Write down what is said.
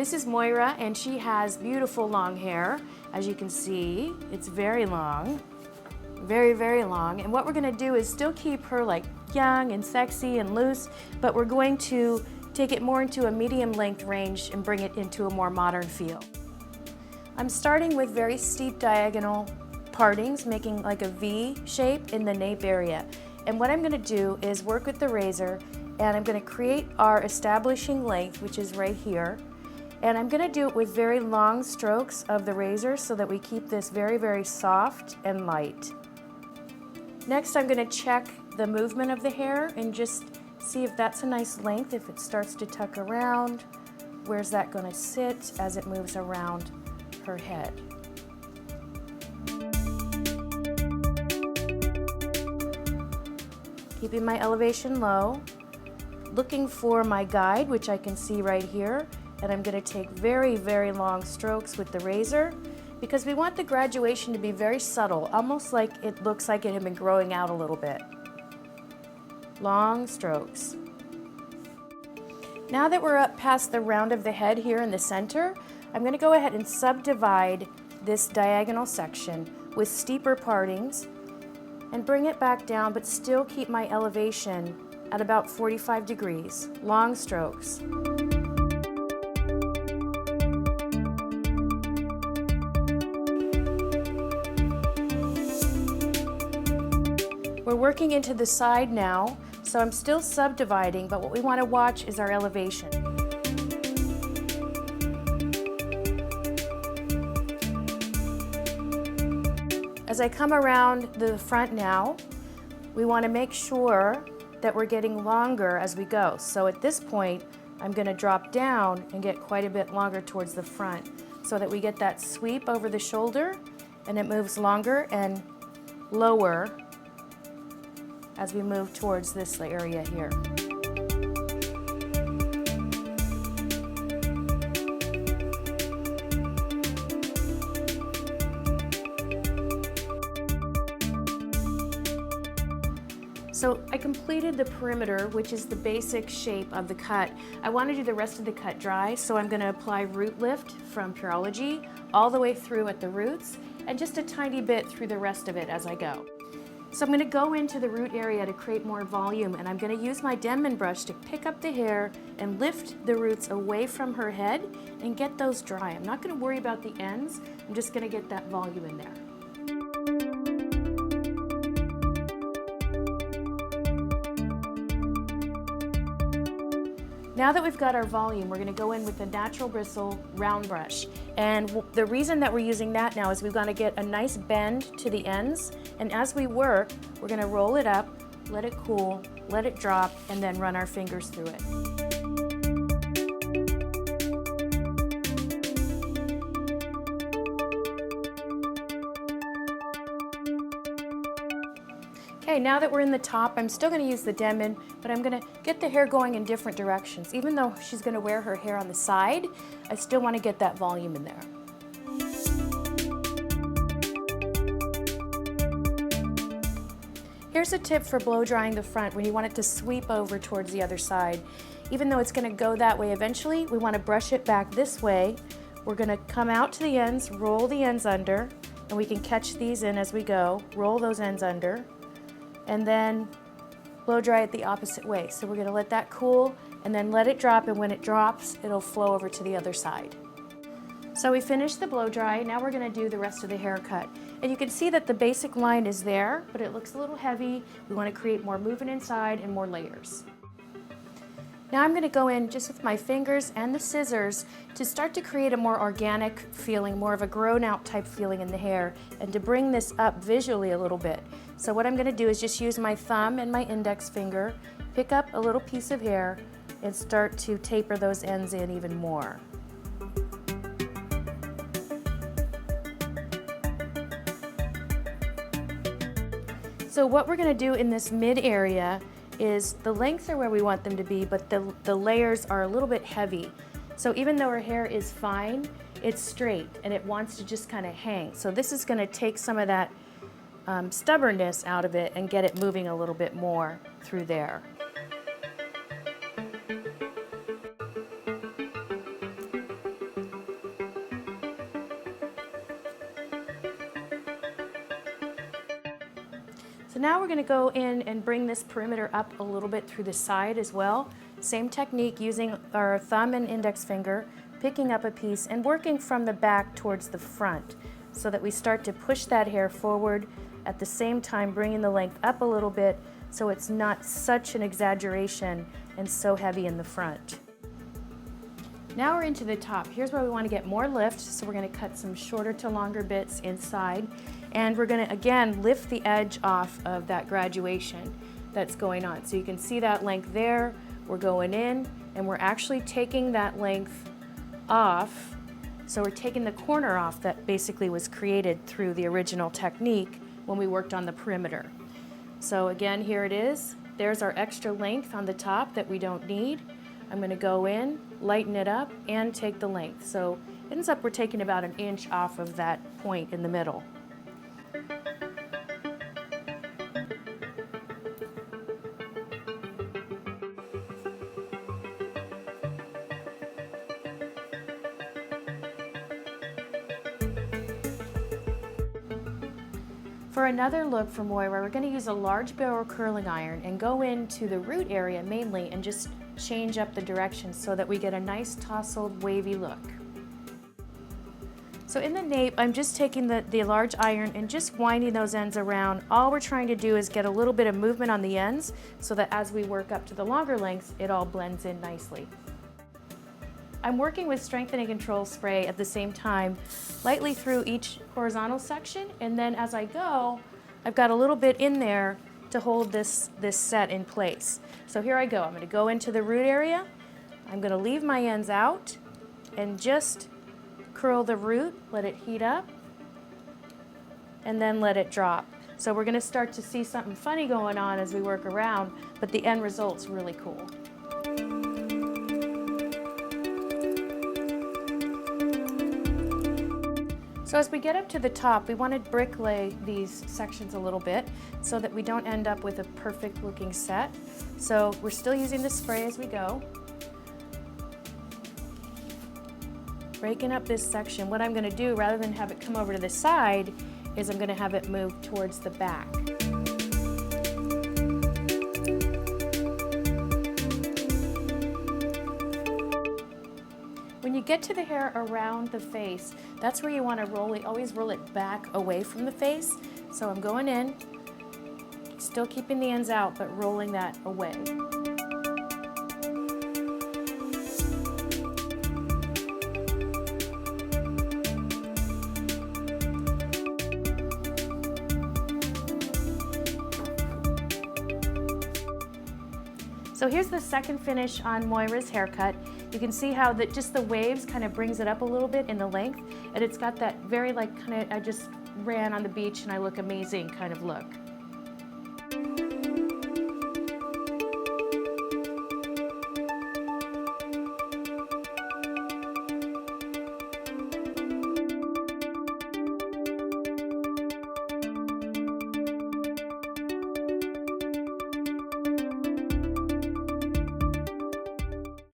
This is Moira, and she has beautiful long hair. As you can see, it's very long, very, very long. And what we're gonna do is still keep her like young and sexy and loose, but we're going to take it more into a medium length range and bring it into a more modern feel. I'm starting with very steep diagonal partings, making like a V shape in the nape area. And what I'm gonna do is work with the razor, and I'm gonna create our establishing length, which is right here. And I'm gonna do it with very long strokes of the razor so that we keep this very, very soft and light. Next, I'm gonna check the movement of the hair and just see if that's a nice length. If it starts to tuck around, where's that gonna sit as it moves around her head? Keeping my elevation low, looking for my guide, which I can see right here. And I'm going to take very, very long strokes with the razor because we want the graduation to be very subtle, almost like it looks like it had been growing out a little bit. Long strokes. Now that we're up past the round of the head here in the center, I'm going to go ahead and subdivide this diagonal section with steeper partings and bring it back down, but still keep my elevation at about 45 degrees. Long strokes. We're working into the side now, so I'm still subdividing, but what we want to watch is our elevation. As I come around the front now, we want to make sure that we're getting longer as we go. So at this point, I'm going to drop down and get quite a bit longer towards the front so that we get that sweep over the shoulder and it moves longer and lower as we move towards this area here. So I completed the perimeter, which is the basic shape of the cut. I want to do the rest of the cut dry, so I'm going to apply root lift from Pureology all the way through at the roots and just a tiny bit through the rest of it as I go. So I'm going to go into the root area to create more volume, and I'm going to use my Denman brush to pick up the hair and lift the roots away from her head and get those dry. I'm not going to worry about the ends, I'm just going to get that volume in there. Now that we've got our volume, we're going to go in with the natural bristle round brush. And the reason that we're using that now is we've got to get a nice bend to the ends. And as we work, we're going to roll it up, let it cool, let it drop, and then run our fingers through it. Okay, now that we're in the top, I'm still going to use the Denman, but I'm going to get the hair going in different directions. Even though she's going to wear her hair on the side, I still want to get that volume in there. Here's a tip for blow drying the front when you want it to sweep over towards the other side. Even though it's going to go that way eventually, we want to brush it back this way. We're going to come out to the ends, roll the ends under, and we can catch these in as we go, roll those ends under, and then blow dry it the opposite way. So we're going to let that cool and then let it drop, and when it drops, it'll flow over to the other side. So we finished the blow dry. Now we're going to do the rest of the haircut. And you can see that the basic line is there, but it looks a little heavy. We want to create more movement inside and more layers. Now I'm going to go in just with my fingers and the scissors to start to create a more organic feeling, more of a grown out type feeling in the hair, and to bring this up visually a little bit. So what I'm going to do is just use my thumb and my index finger, pick up a little piece of hair, and start to taper those ends in even more. So what we're going to do in this mid area is the lengths are where we want them to be, but the layers are a little bit heavy. So even though her hair is fine, it's straight and it wants to just kind of hang. So this is going to take some of that stubbornness out of it and get it moving a little bit more through there. . So now we're going to go in and bring this perimeter up a little bit through the side as well. Same technique, using our thumb and index finger, picking up a piece and working from the back towards the front so that we start to push that hair forward, at the same time bringing the length up a little bit so it's not such an exaggeration and so heavy in the front. Now we're into the top. Here's where we want to get more lift, so we're going to cut some shorter to longer bits inside, and we're going to again lift the edge off of that graduation that's going on. So you can see that length there. We're going in and we're actually taking that length off. So we're taking the corner off that basically was created through the original technique when we worked on the perimeter. So again, here it is. There's our extra length on the top that we don't need. I'm going to go in, lighten it up, and take the length. So it ends up we're taking about an inch off of that point in the middle. For another look for Moira, we're going to use a large barrel curling iron and go into the root area mainly and just change up the direction so that we get a nice tousled, wavy look. So in the nape, I'm just taking the large iron and just winding those ends around. All we're trying to do is get a little bit of movement on the ends so that as we work up to the longer lengths, it all blends in nicely. I'm working with strengthening control spray at the same time, lightly through each horizontal section, and then as I go, I've got a little bit in there to hold this set in place. So here I go. I'm going to go into the root area. I'm going to leave my ends out and just curl the root, let it heat up, and then let it drop. So we're going to start to see something funny going on as we work around, but the end result's really cool. So as we get up to the top, we want to bricklay these sections a little bit so that we don't end up with a perfect looking set. So we're still using the spray as we go. Breaking up this section, what I'm going to do rather than have it come over to the side is I'm going to have it move towards the back. When you get to the hair around the face, that's where you want to roll it, always roll it back away from the face. So I'm going in, still keeping the ends out, but rolling that away. So here's the second finish on Moira's haircut. You can see how just the waves kind of brings it up a little bit in the length, and it's got that very like kind of I just ran on the beach and I look amazing kind of look.